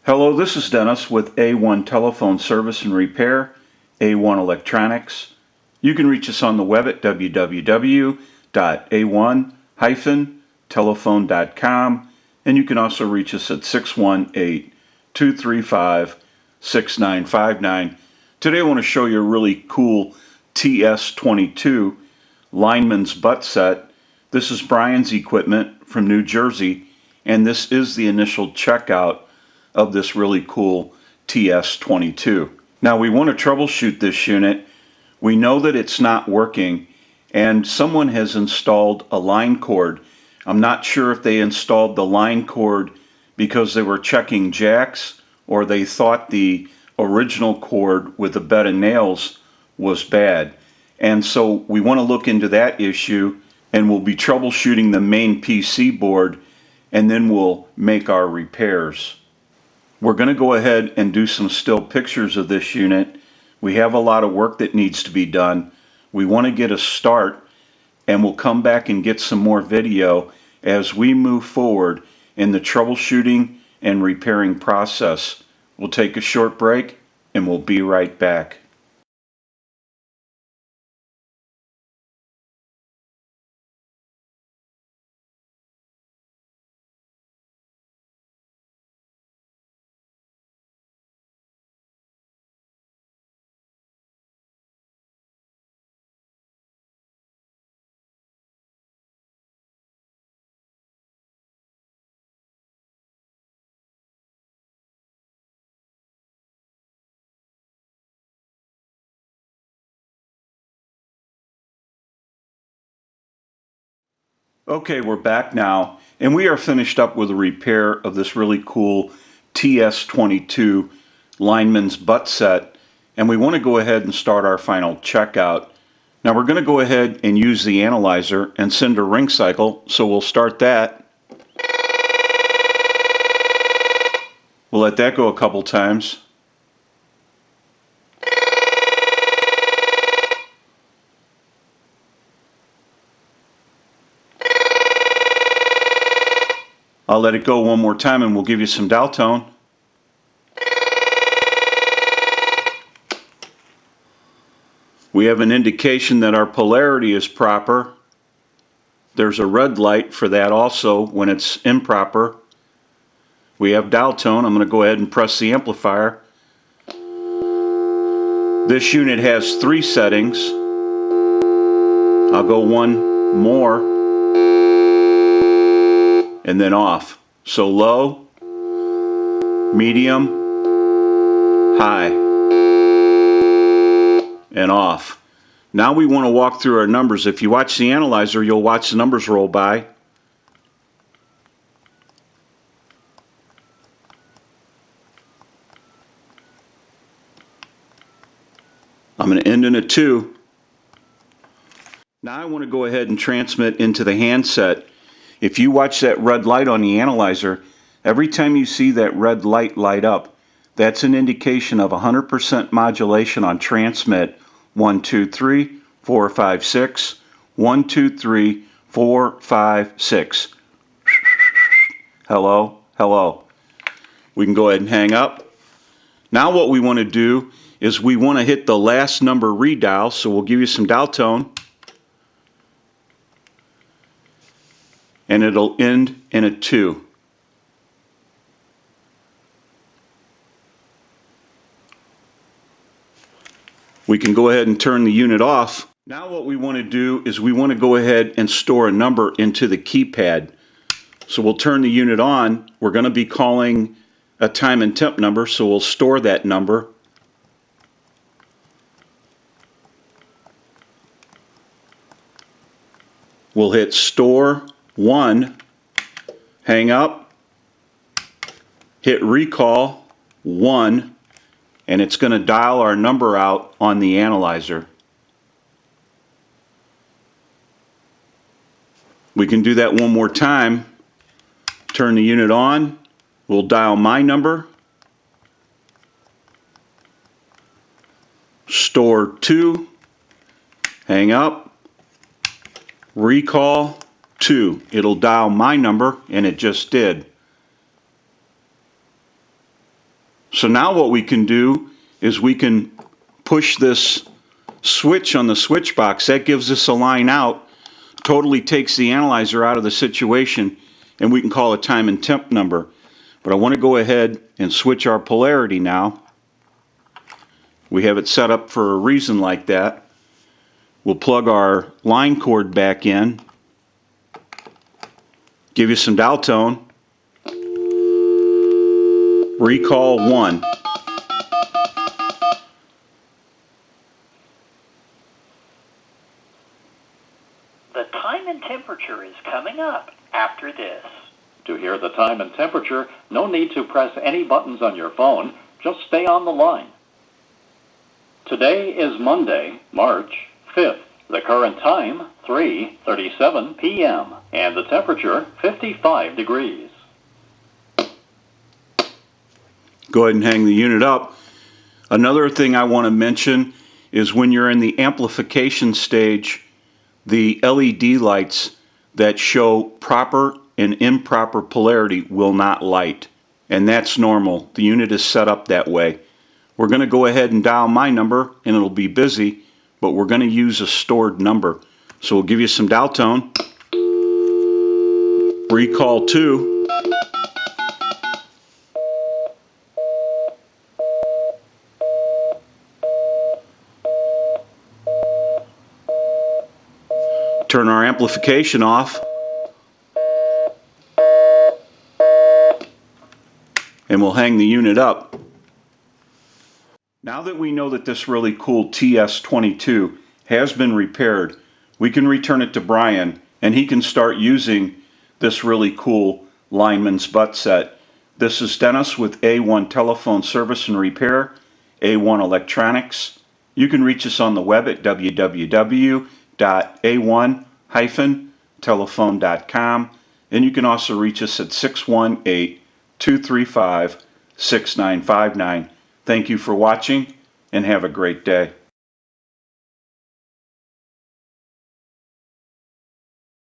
Hello, this is Dennis with A1 Telephone Service and Repair, A1 Electronics. You can reach us on the web at www.a1-telephone.com, and you can also reach us at 618-235-6959. Today I want to show you a really cool TS22 Linemans ButtSet. This is Brian's equipment from New Jersey, and this is the initial checkout of this really cool TS22. Now we want to troubleshoot this unit. We know that it's not working and someone has installed a line cord. I'm not sure if they installed the line cord because they were checking jacks or they thought the original cord with the bed of nails was bad. And so we want to look into that issue, and we'll be troubleshooting the main PC board, and then we'll make our repairs. We're going to go ahead and do some still pictures of this unit. We have a lot of work that needs to be done. We want to get a start, and we'll come back and get some more video as we move forward in the troubleshooting and repairing process. We'll take a short break and we'll be right back. Okay, we're back now, and we are finished up with a repair of this really cool TS22 Linemans ButtSet, and we want to go ahead and start our final checkout. Now we're going to go ahead and use the analyzer and send a ring cycle, so we'll start that. We'll let that go a couple times. I'll let it go one more time and we'll give you some dial tone. We have an indication that our polarity is proper. There's a red light for that also when it's improper. We have dial tone. I'm going to go ahead and press the amplifier. This unit has 3 settings. I'll go one more and then off. So low, medium, high, and off. Now we want to walk through our numbers. If you watch the analyzer, you'll watch the numbers roll by. I'm going to end in a 2. Now I want to go ahead and transmit into the handset. If you watch that red light on the analyzer, every time you see that red light light up, that's an indication of 100% modulation on transmit. 1, 2, 3, 4, 5, 6. 1, 2, 3, 4, 5, 6. Hello, hello. We can go ahead and hang up. Now what we want to do is we want to hit the last number redial, so we'll give you some dial tone. And it'll end in a 2. We can go ahead and turn the unit off. Now what we want to do is we want to go ahead and store a number into the keypad. So we'll turn the unit on. We're going to be calling a time and temp number, so we'll store that number. We'll hit store 1, hang up, hit recall 1, and it's going to dial our number out on the analyzer. We can do that one more time. Turn the unit on. We'll dial my number. Store 2, hang up, recall 2. It'll dial my number, and it just did. So now what we can do is we can push this switch on the switch box. That gives us a line out, totally takes the analyzer out of the situation, and we can call a time and temp number. But I want to go ahead and switch our polarity now. We have it set up for a reason like that. We'll plug our line cord back in, give you some dial tone, recall 1. The time and temperature is coming up after this. To hear the time and temperature, no need to press any buttons on your phone. Just stay on the line. Today is Monday, March 5th. The current time, 3:37 p.m. and the temperature, 55 degrees. Go ahead and hang the unit up. Another thing I want to mention is when you're in the amplification stage, the LED lights that show proper and improper polarity will not light. And that's normal. The unit is set up that way. We're going to go ahead and dial my number, and it'll be busy, but we're going to use a stored number. So we'll give you some dial tone. Recall 2. Turn our amplification off. And we'll hang the unit up. Now that we know that this really cool TS22 has been repaired, we can return it to Brian and he can start using this really cool Linemans ButtSet. This is Dennis with A1 Telephone Service and Repair, A1 Electronics. You can reach us on the web at www.a1-telephone.com, and you can also reach us at 618-235-6959. Thank you for watching and have a great day.